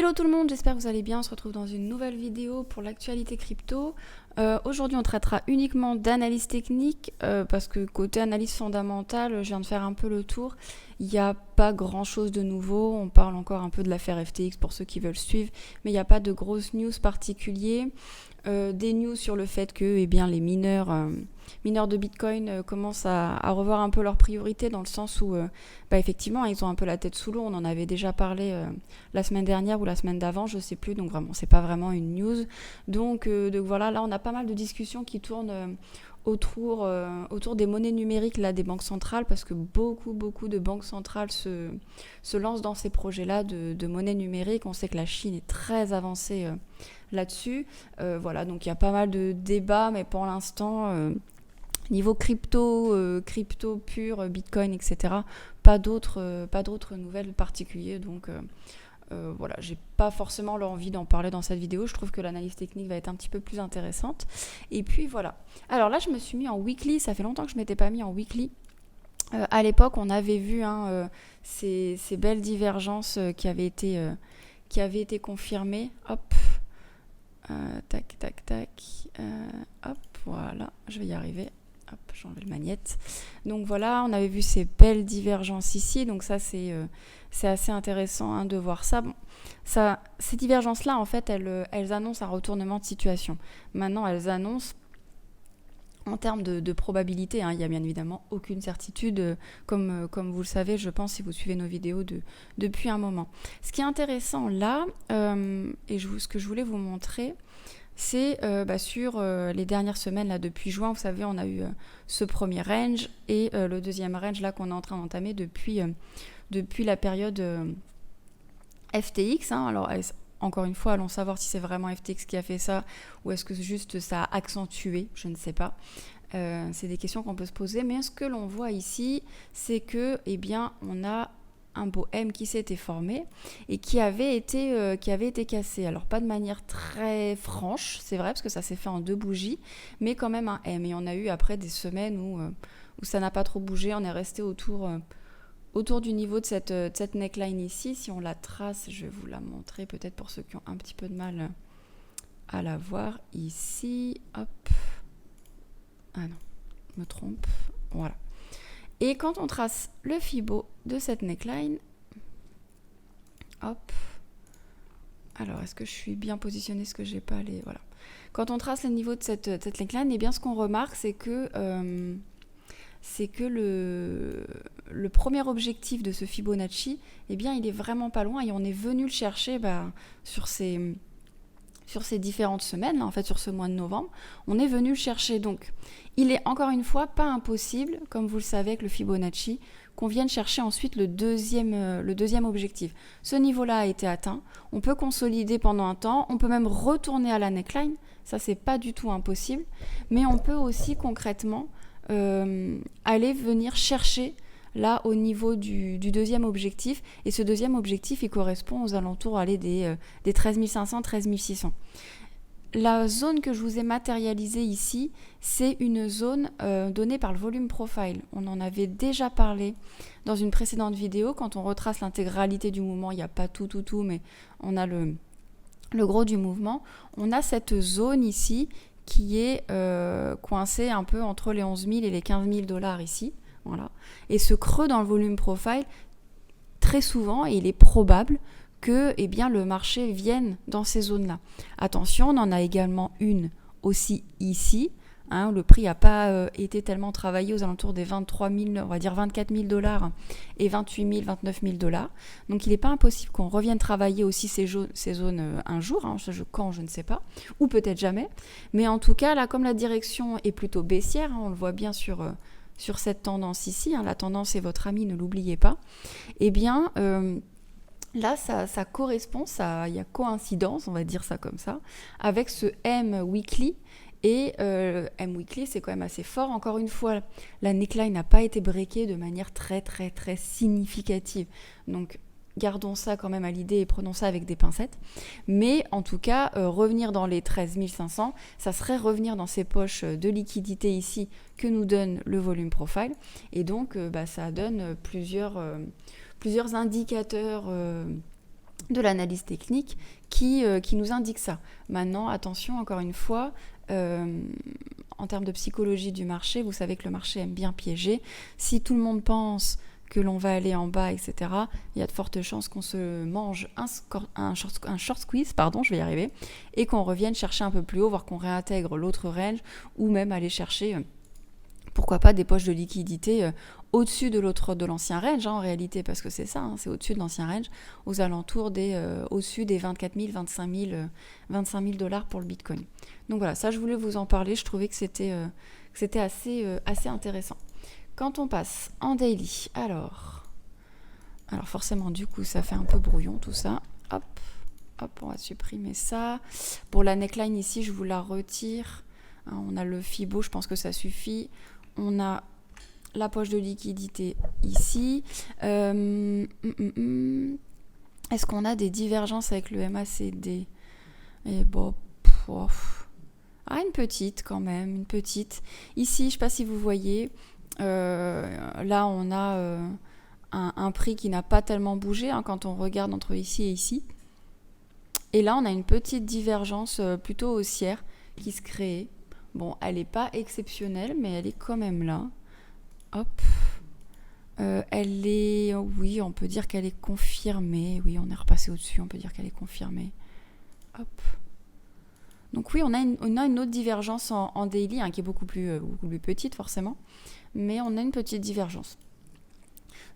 Hello tout le monde, j'espère que vous allez bien. On se retrouve dans une nouvelle vidéo pour l'actualité crypto. Aujourd'hui, on traitera uniquement d'analyse technique parce que côté analyse fondamentale, je viens de faire un peu le tour. Il n'y a pas grand chose de nouveau. On parle encore un peu de l'affaire FTX pour ceux qui veulent suivre, mais il n'y a pas de grosses news particulières. Des news sur le fait que les mineurs de Bitcoin commencent à revoir un peu leurs priorités dans le sens où effectivement ils ont un peu la tête sous l'eau. On en avait déjà parlé la semaine dernière ou la semaine d'avant, je sais plus, donc vraiment c'est pas vraiment une news. Donc voilà, là on a pas mal de discussions qui tournent autour des monnaies numériques là, des banques centrales, parce que beaucoup de banques centrales se lancent dans ces projets-là de monnaie numérique. On sait que la Chine est très avancée là-dessus. Voilà, donc il y a pas mal de débats, mais pour l'instant, niveau crypto pur, Bitcoin, etc., pas d'autres nouvelles particulières. Donc voilà, j'ai pas forcément l'envie d'en parler dans cette vidéo. Je trouve que l'analyse technique va être un petit peu plus intéressante. Et puis voilà. Alors là, je me suis mis en weekly. Ça fait longtemps que je m'étais pas mis en weekly. À l'époque, on avait vu ces belles divergences qui avaient été confirmées. Hop, tac. Hop, voilà, je vais y arriver. Hop, j'ai enlevé le magnète. Donc voilà, on avait vu ces belles divergences ici. Donc ça, c'est assez intéressant de voir ça. Bon, ces divergences-là, en fait, elles annoncent un retournement de situation. Maintenant, elles annoncent en termes de probabilité, il n'y a bien évidemment aucune certitude, comme vous le savez, je pense, si vous suivez nos vidéos depuis un moment. Ce qui est intéressant là, ce que je voulais vous montrer, c'est sur les dernières semaines, là, depuis juin, vous savez, on a eu ce premier range et le deuxième range là, qu'on est en train d'entamer depuis la période FTX. Alors, encore une fois, allons savoir si c'est vraiment FTX qui a fait ça ou est-ce que juste ça a accentué, je ne sais pas. C'est des questions qu'on peut se poser, mais ce que l'on voit ici, c'est que, on a un beau M qui s'était formé et qui avait été cassé. Alors pas de manière très franche, c'est vrai, parce que ça s'est fait en 2 bougies, mais quand même un M. Et on a eu après des semaines où ça n'a pas trop bougé, on est resté autour du niveau de cette neckline ici. Si on la trace, je vais vous la montrer peut-être pour ceux qui ont un petit peu de mal à la voir ici. Hop. Ah non, je me trompe. Voilà. Et quand on trace le Fibo de cette neckline, hop. Alors, est-ce que je suis bien positionnée? Est-ce que j'ai pas les... Voilà. Quand on trace le niveau de cette neckline, ce qu'on remarque, c'est que le premier objectif de ce Fibonacci, il est vraiment pas loin et on est venu le chercher sur ces différentes semaines, là, en fait sur ce mois de novembre, on est venu le chercher. Donc il est encore une fois pas impossible, comme vous le savez avec le Fibonacci, qu'on vienne chercher ensuite le deuxième objectif. Ce niveau-là a été atteint, on peut consolider pendant un temps, on peut même retourner à la neckline, ça c'est pas du tout impossible, mais on peut aussi concrètement aller venir chercher là au niveau du deuxième objectif, et ce deuxième objectif il correspond aux alentours des 13 500, 13 600. La zone que je vous ai matérialisée ici, c'est une zone donnée par le volume profile. On en avait déjà parlé dans une précédente vidéo. Quand on retrace l'intégralité du mouvement, il n'y a pas tout, mais on a le gros du mouvement. On a cette zone ici qui est coincée un peu entre les 11 000 et les 15 000 $ ici. Voilà. Et ce creux dans le volume profile, très souvent, et il est probable que le marché vienne dans ces zones-là. Attention, on en a également une aussi ici. Le prix n'a pas été tellement travaillé, aux alentours des 23 000, on va dire 24 000 $ et 28 000, 29 000 $. Donc il n'est pas impossible qu'on revienne travailler aussi ces zones un jour, quand je ne sais pas, ou peut-être jamais. Mais en tout cas, là, comme la direction est plutôt baissière, on le voit bien sur cette tendance ici, la tendance est votre ami, ne l'oubliez pas, là, ça correspond, il y a coïncidence, on va dire ça comme ça, avec ce M weekly. Et M weekly, c'est quand même assez fort. Encore une fois, la neckline n'a pas été breakée de manière très significative. Donc, gardons ça quand même à l'idée et prenons ça avec des pincettes. Mais en tout cas, revenir dans les 13 500, ça serait revenir dans ces poches de liquidité ici que nous donne le volume profile. Et donc, ça donne plusieurs indicateurs de l'analyse technique qui nous indique ça. Maintenant, attention, encore une fois, en termes de psychologie du marché, vous savez que le marché aime bien piéger. Si tout le monde pense que l'on va aller en bas, etc., il y a de fortes chances qu'on se mange un short squeeze, pardon, je vais y arriver, et qu'on revienne chercher un peu plus haut, voire qu'on réintègre l'autre range, ou même aller chercher, pourquoi pas, des poches de liquidité au-dessus de l'ancien range, en réalité, parce que c'est ça, c'est au-dessus de l'ancien range, aux alentours au-dessus des 24 000, 25 000 dollars pour le Bitcoin. Donc voilà, ça je voulais vous en parler, je trouvais que c'était assez intéressant. Quand on passe en daily, alors forcément du coup ça fait un peu brouillon tout ça, hop, on va supprimer ça. Pour la neckline ici, je vous la retire, on a le Fibo, je pense que ça suffit. On a la poche de liquidité ici. Est-ce qu'on a des divergences avec le MACD? Et bon, une petite quand même, une petite. Ici, je ne sais pas si vous voyez, là on a un prix qui n'a pas tellement bougé quand on regarde entre ici et ici. Et là, on a une petite divergence plutôt haussière qui se crée. Bon, elle n'est pas exceptionnelle, mais elle est quand même là. Hop. Elle est... Oui, on peut dire qu'elle est confirmée. Oui, on est repassé au-dessus, on peut dire qu'elle est confirmée. Hop. Donc oui, on a une autre divergence en daily, qui est beaucoup plus petite forcément. Mais on a une petite divergence.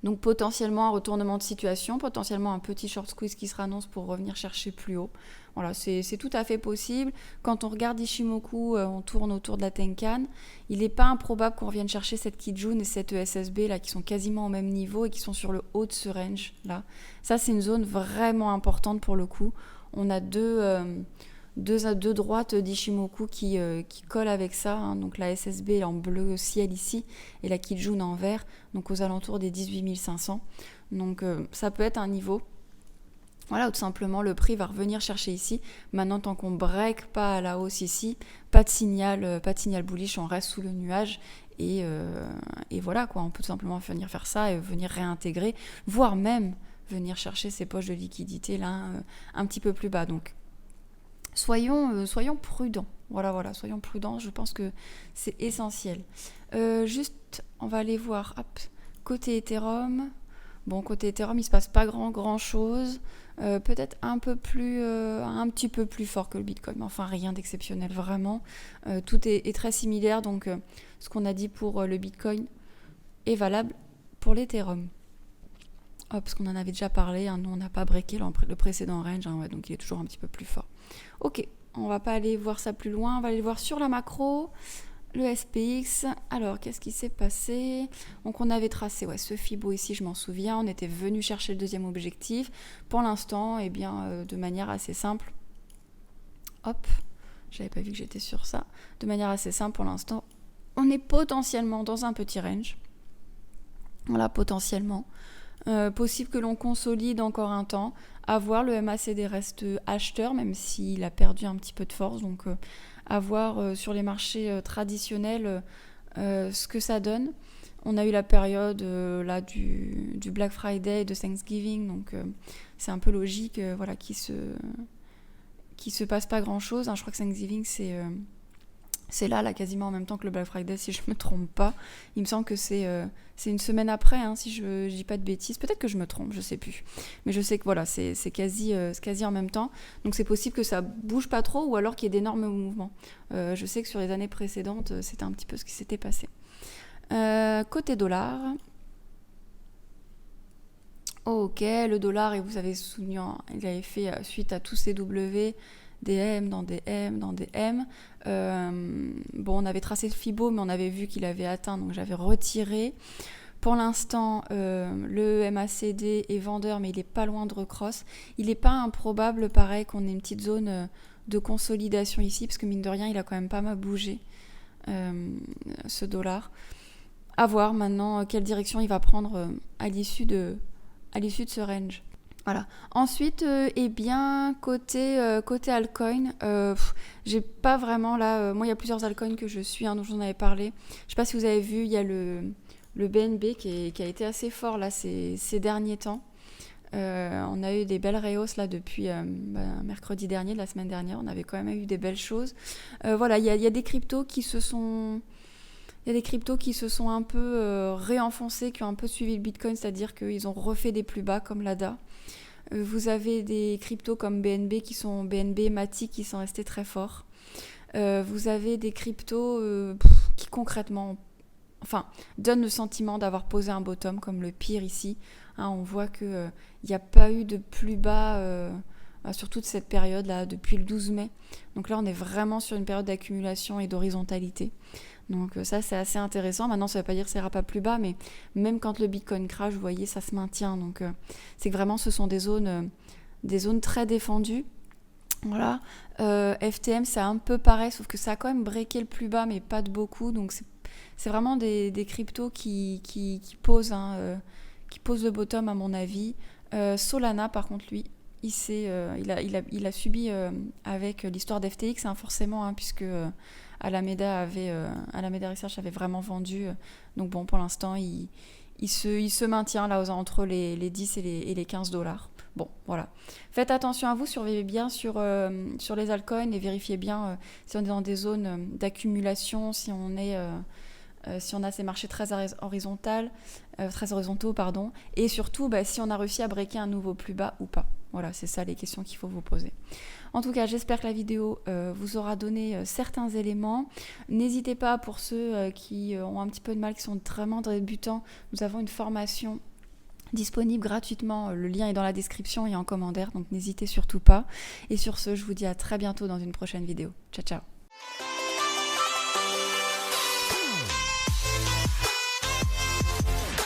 Donc potentiellement un retournement de situation, potentiellement un petit short squeeze qui se annonce pour revenir chercher plus haut. Voilà, c'est tout à fait possible. Quand on regarde Ishimoku, on tourne autour de la Tenkan. Il n'est pas improbable qu'on revienne chercher cette Kijun et cette ESSB là, qui sont quasiment au même niveau et qui sont sur le haut de ce range là. Ça, c'est une zone vraiment importante pour le coup. On a deux droites d'Ishimoku qui collent avec ça, donc la SSB en bleu ciel ici et la Kijun en vert, donc aux alentours des 18 500. Donc ça peut être un niveau. Voilà, tout simplement le prix va revenir chercher ici. Maintenant, tant qu'on break pas à la hausse ici, pas de signal bullish, on reste sous le nuage et voilà quoi. On peut tout simplement venir faire ça et venir réintégrer, voire même venir chercher ces poches de liquidité là un petit peu plus bas. Donc soyons prudents. Voilà, soyons prudents. Je pense que c'est essentiel. Juste, on va aller voir. Hop, côté Ethereum. Bon, côté Ethereum, il se passe pas grand chose. Peut-être un petit peu plus fort que le Bitcoin. Mais enfin, rien d'exceptionnel, vraiment. Tout est très similaire. Donc, ce qu'on a dit pour le Bitcoin est valable pour l'Ethereum. Parce qu'on en avait déjà parlé, nous on n'a pas breaké le précédent range, donc il est toujours un petit peu plus fort. Ok, on va pas aller voir ça plus loin, on va aller voir sur la macro, le SPX. Alors, qu'est-ce qui s'est passé? Donc on avait tracé ce Fibo ici, je m'en souviens, on était venu chercher le deuxième objectif. Pour l'instant, de manière assez simple, hop, j'avais pas vu que j'étais sur ça, de manière assez simple pour l'instant, on est potentiellement dans un petit range. Voilà, potentiellement. Possible que l'on consolide encore un temps. À voir, le MACD reste acheteur, même s'il a perdu un petit peu de force. Donc, à voir sur les marchés traditionnels ce que ça donne. On a eu la période là du Black Friday et de Thanksgiving. Donc, c'est un peu logique qu'il se passe pas grand-chose. Je crois que Thanksgiving, c'est là quasiment en même temps que le Black Friday, si je me trompe pas. Il me semble que c'est une semaine après, si je dis pas de bêtises. Peut-être que je me trompe, je sais plus. Mais je sais que c'est quasi en même temps. Donc c'est possible que ça bouge pas trop ou alors qu'il y ait d'énormes mouvements. Je sais que sur les années précédentes, c'était un petit peu ce qui s'était passé. Côté dollar. Ok, le dollar, et vous avez souvenu, il avait fait suite à tous ces W, des M dans des M dans des M. On avait tracé le Fibo, mais on avait vu qu'il avait atteint, donc j'avais retiré. Pour l'instant, le MACD est vendeur, mais il n'est pas loin de recross. Il n'est pas improbable, pareil, qu'on ait une petite zone de consolidation ici, parce que mine de rien, il a quand même pas mal bougé, ce dollar. À voir maintenant quelle direction il va prendre à l'issue de ce range. Voilà. Ensuite, côté altcoin, j'ai pas vraiment là. Moi, il y a plusieurs altcoins que je suis, dont j'en avais parlé. Je sais pas si vous avez vu, il y a le BNB qui a été assez fort là ces derniers temps. On a eu des belles rehausses là depuis mercredi dernier, de la semaine dernière. On avait quand même eu des belles choses. Voilà, il y a des cryptos qui se sont... Il y a des cryptos qui se sont un peu réenfoncés, qui ont un peu suivi le Bitcoin, c'est-à-dire qu'ils ont refait des plus bas comme l'ADA. Vous avez des cryptos comme BNB, Matic qui sont restés très forts. Vous avez des cryptos qui concrètement donnent le sentiment d'avoir posé un bottom, comme le pire ici. Hein, on voit qu'il n'y a pas eu de plus bas sur toute cette période-là, depuis le 12 mai. Donc là, on est vraiment sur une période d'accumulation et d'horizontalité. Donc ça, c'est assez intéressant. Maintenant, ça ne veut pas dire que ça ira pas plus bas, mais même quand le Bitcoin crash, vous voyez, ça se maintient. Donc c'est que vraiment, ce sont des zones très défendues. Voilà. FTM, c'est un peu pareil, sauf que ça a quand même breaké le plus bas, mais pas de beaucoup. Donc c'est vraiment des cryptos qui posent le bottom, à mon avis. Solana, par contre, lui, il a subi avec l'histoire d'FTX, hein, forcément, hein, puisque Alameda Research avait vraiment vendu. Donc bon, pour l'instant, il se maintient là entre les 10 et les 15 $. Bon, voilà. Faites attention à vous, surveillez bien sur les altcoins et vérifiez bien si on est dans des zones d'accumulation, si on a ces marchés très horizontaux, pardon, et surtout si on a réussi à breaker un nouveau plus bas ou pas. Voilà, c'est ça les questions qu'il faut vous poser. En tout cas, j'espère que la vidéo vous aura donné certains éléments. N'hésitez pas, pour ceux qui ont un petit peu de mal, qui sont vraiment débutants, nous avons une formation disponible gratuitement. Le lien est dans la description et en commentaire, donc n'hésitez surtout pas. Et sur ce, je vous dis à très bientôt dans une prochaine vidéo. Ciao, ciao.